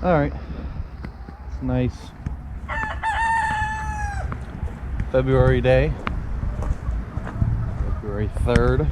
Alright. It's nice February day. February 3rd.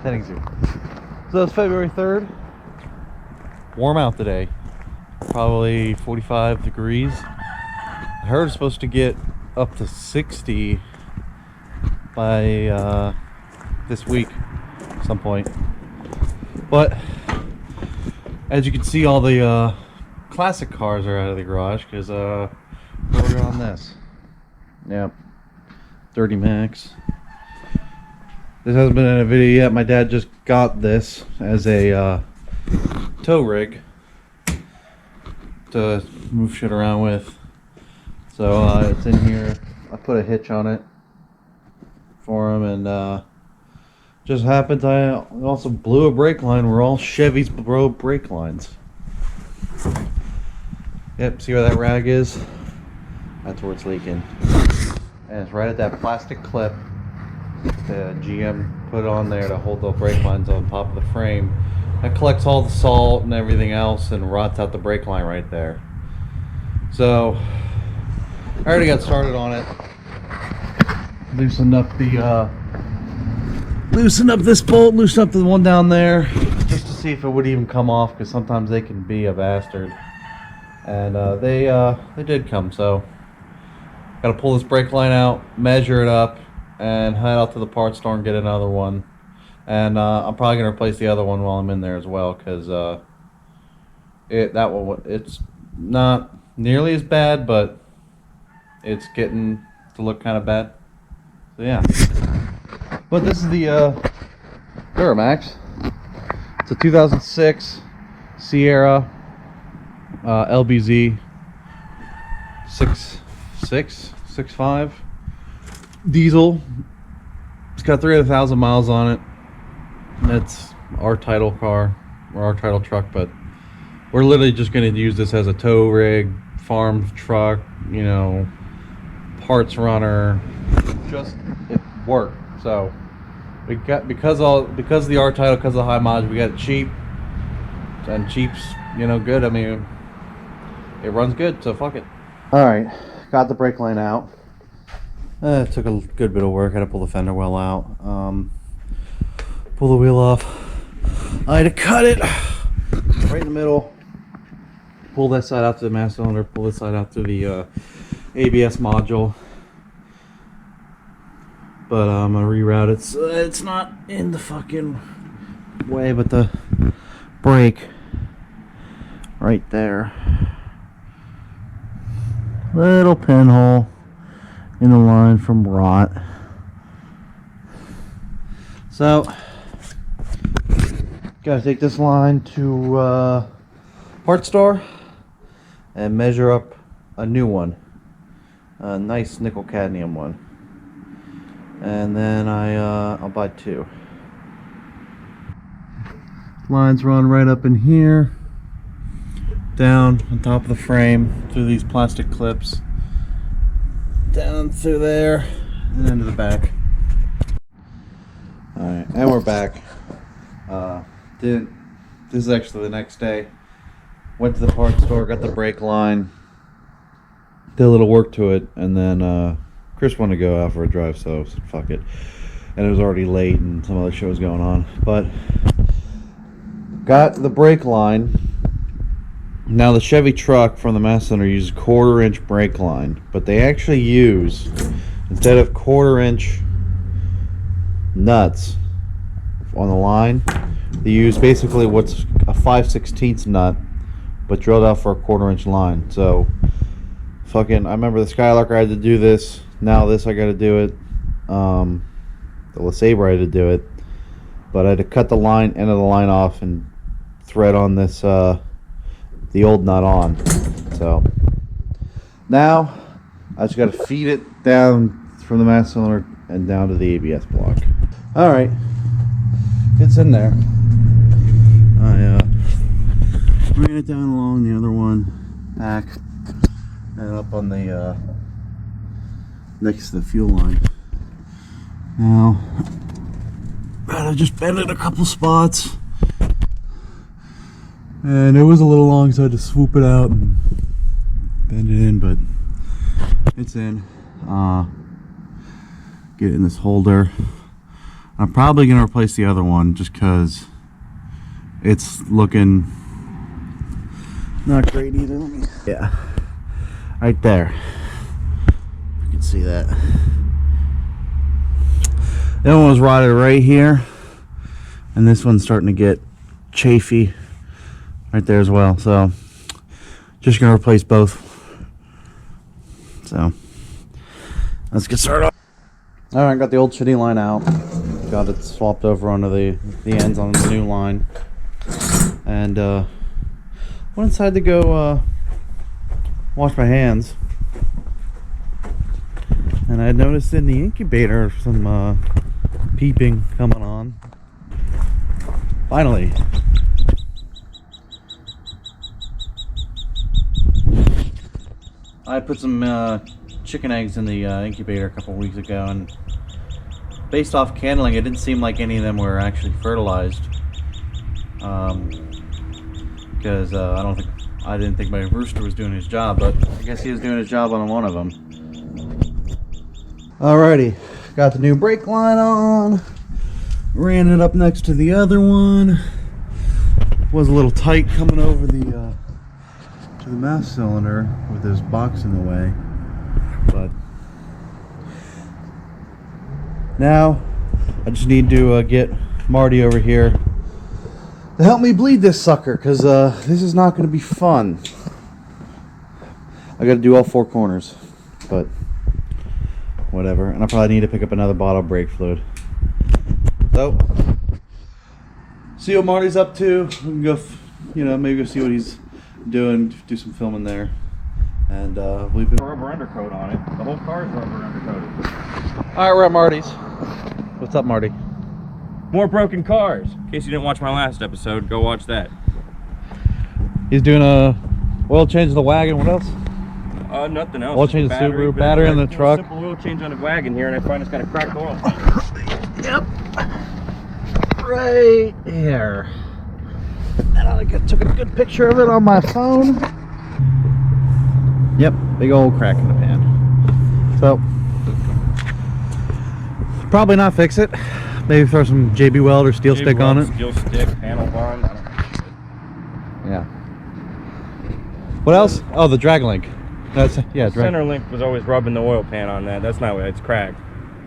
Heading to. So it's February 3rd. Warm out today. Probably 45 degrees. I heard it's supposed to get up to 60 by this week at some point. But as you can see, all the classic cars are out of the garage because we're working on this. Yep, 30 Max. This hasn't been in a video yet. My dad just got this as a tow rig to move shit around with. So it's in here. I put a hitch on it for him, and just happened I also blew a brake line where all Chevys blow brake lines. Yep, see where that rag is? That's where it's leaking. And it's right at that plastic clip the GM put on there to hold the brake lines on top of the frame. That collects all the salt and everything else and rots out the brake line right there. So I already got started on it. Loosened up this bolt, loosened up the one down there, just to see if it would even come off, because sometimes they can be a bastard. And they did come, so gotta pull this brake line out, measure it up, and head out to the parts store and get another one. And I'm probably gonna replace the other one while I'm in there as well, because it's not nearly as bad, but it's getting to look kind of bad. So yeah. But this is the Duramax. It's a 2006 Sierra LBZ 65 diesel. It's got 300,000 miles on it. That's our title car or our title truck, but we're literally just going to use this as a tow rig, farm truck, you know, parts runner, just it work. So we got because of the R title, because of the high mileage, we got it cheap, and cheap's, you know, good. I mean, it runs good, so fuck it. All right, got the brake line out. It took a good bit of work. I had to pull the fender well out, pull the wheel off. I had to cut it right in the middle. Pull that side out to the master cylinder. Pull this side out to the ABS module. But I'm gonna reroute it. So it's not in the fucking way, but the brake right there. Little pinhole in the line from rot. So gotta take this line to parts store and measure up a new one, a nice nickel cadmium one, and then I'll buy two. Lines run right up in here, down on top of the frame through these plastic clips, down through there, and into the back. Alright, and we're back. This is actually the next day. Went to the parts store, got the brake line, did a little work to it, and then Chris wanted to go out for a drive, so fuck it. And it was already late and some other shit was going on. But got the brake line. Now the Chevy truck from the Mass Center uses 1/4 inch brake line, but they actually use, instead of 1/4 inch nuts on the line, they use basically what's a 5/16 nut, but drilled out for a 1/4 inch line. So fucking, I remember the Skylark, I had to do this. Now this I got to do it. The LeSabre I had to do it, but I had to cut the line, end of the line off, and thread on this the old nut on. So now I just got to feed it down from the master cylinder and down to the ABS block. All right, it's in there. I ran it down along the other one back and up on the next to the fuel line. Now, I just bent it a couple spots, and it was a little long, so I had to swoop it out and bend it in, but it's in. Get it in this holder. I'm probably gonna replace the other one just because it's looking not great either. Let me, yeah, right there. You can see that. The other one was rotted right here, and this one's starting to get chafy right there as well. So just gonna replace both. So let's get started. All right, got the old shitty line out. Got it swapped over onto the ends on the new line, and went inside to go wash my hands, and I noticed in the incubator some peeping coming on. Finally. I put some chicken eggs in the incubator a couple weeks ago, and based off candling, it didn't seem like any of them were actually fertilized. Because I didn't think my rooster was doing his job, but I guess he was doing his job on one of them. Alrighty, got the new brake line on. Ran it up next to the other one. Was a little tight coming over the to the mass cylinder with this box in the way, but now I just need to get Marty over here to help me bleed this sucker, because this is not going to be fun. I got to do all four corners, but whatever. And I probably need to pick up another bottle of brake fluid. So, see what Marty's up to. We can go, maybe go see what he's doing, do some filming there. And we've been rubber undercoat on it. The whole car is rubber undercoated. All right, we're at Marty's. What's up, Marty? More broken cars. In case you didn't watch my last episode, go watch that. He's doing a oil change of the wagon. What else? Nothing else. Oil change the Subaru, battery in the truck. Simple oil change on the wagon here, and I find it's got a cracked oil. Yep. Right here. And I took a good picture of it on my phone. Yep, big old crack in the pan. So, probably not fix it. Maybe throw some JB Weld or steel stick on it. Steel stick, panel bond. Yeah. What else? Oh, the drag link. That's Center link was always rubbing the oil pan on that. That's not why it's cracked.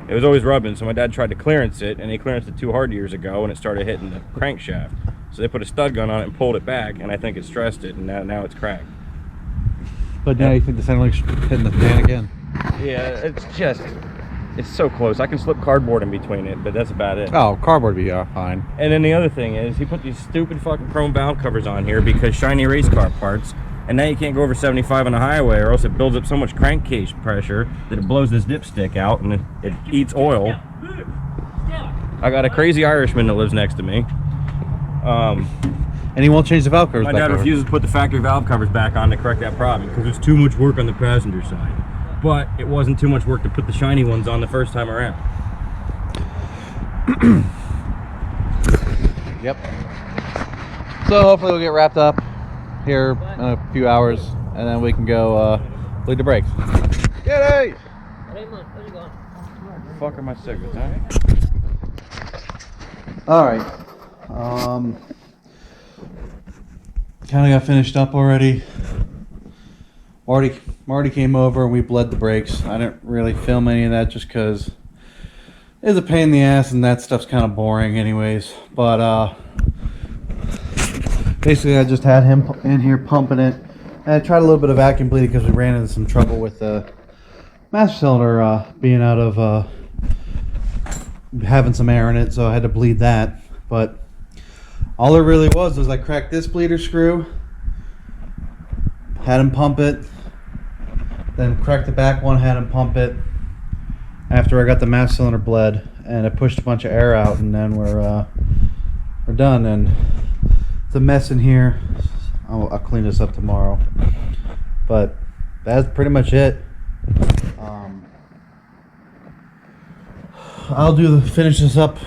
It was always rubbing, so my dad tried to clearance it, and he clearanced it too hard years ago, and it started hitting the crankshaft. So they put a stud gun on it and pulled it back, and I think it stressed it, and now it's cracked. But now you think the center link's hitting the pan again? Yeah, it's so close. I can slip cardboard in between it, but that's about it. Oh, cardboard would be fine. And then the other thing is, he put these stupid fucking chrome valve covers on here because shiny race car parts, and now you can't go over 75 on the highway, or else it builds up so much crankcase pressure that it blows this dipstick out and it eats oil. I got a crazy Irishman that lives next to me. And he won't change the valve covers. My dad refuses to put the factory valve covers back on to correct that problem because it's too much work on the passenger side. But it wasn't too much work to put the shiny ones on the first time around. Yep. So hopefully we'll get wrapped up here in a few hours, and then we can go bleed the brakes. Get it! Fuck are my cigarettes, huh? Alright. Kind of got finished up already. Marty came over and we bled the brakes. I didn't really film any of that just because it's a pain in the ass and that stuff's kind of boring anyways. But basically I just had him in here pumping it. And I tried a little bit of vacuum bleeding because we ran into some trouble with the master cylinder being out of having some air in it, so I had to bleed that. But all it really was I cracked this bleeder screw, had him pump it, then cracked the back one, had him pump it after I got the master cylinder bled, and it pushed a bunch of air out, and then we're done. And it's a mess in here. I'll clean this up tomorrow, but that's pretty much it. I'll finish this up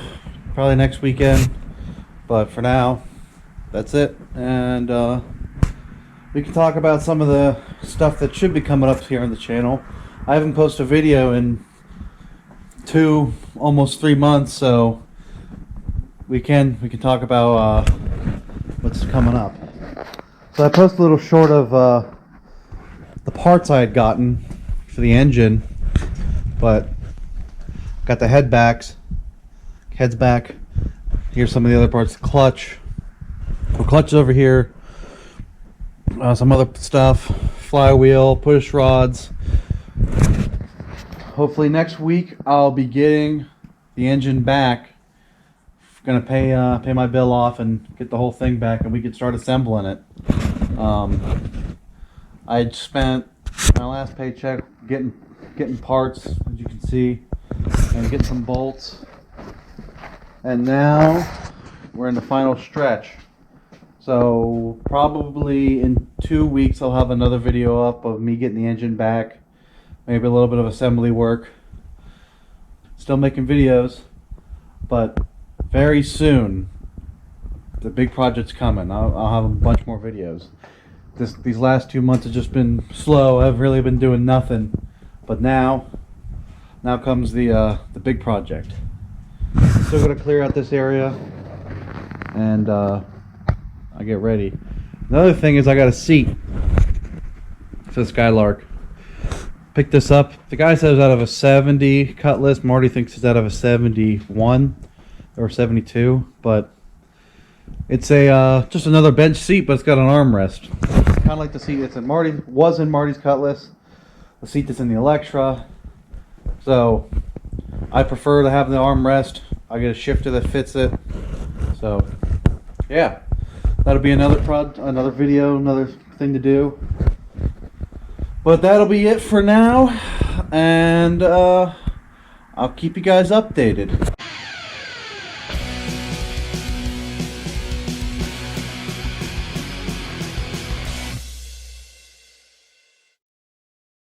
probably next weekend. But for now, that's it. And we can talk about some of the stuff that should be coming up here on the channel. I haven't posted a video in almost 3 months, so we can talk about what's coming up. So I posted a little short of the parts I had gotten for the engine, but got the heads back. Here's some of the other parts. The clutch. The clutch is over here. Some other stuff. Flywheel, push rods. Hopefully next week I'll be getting the engine back. Gonna pay my bill off and get the whole thing back, and we can start assembling it. I spent my last paycheck getting parts, as you can see, and getting some bolts. And now we're in the final stretch. So probably in 2 weeks I'll have another video up of me getting the engine back. Maybe a little bit of assembly work. Still making videos, but very soon the big project's coming. I'll have a bunch more videos. These last 2 months have just been slow. I've really been doing nothing. But now comes the big project. Still gonna clear out this area, and I get ready. Another thing is I got a seat for the Skylark. Picked this up. The guy says out of a 70 Cutlass. Marty thinks it's out of a 71 or 72, but it's a just another bench seat, but it's got an armrest. Kind of like the seat that's in Marty's Cutlass. The seat that's in the Electra. So I prefer to have the armrest. I get a shifter that fits it. So yeah, that'll be another video, another thing to do. But that'll be it for now, and I'll keep you guys updated.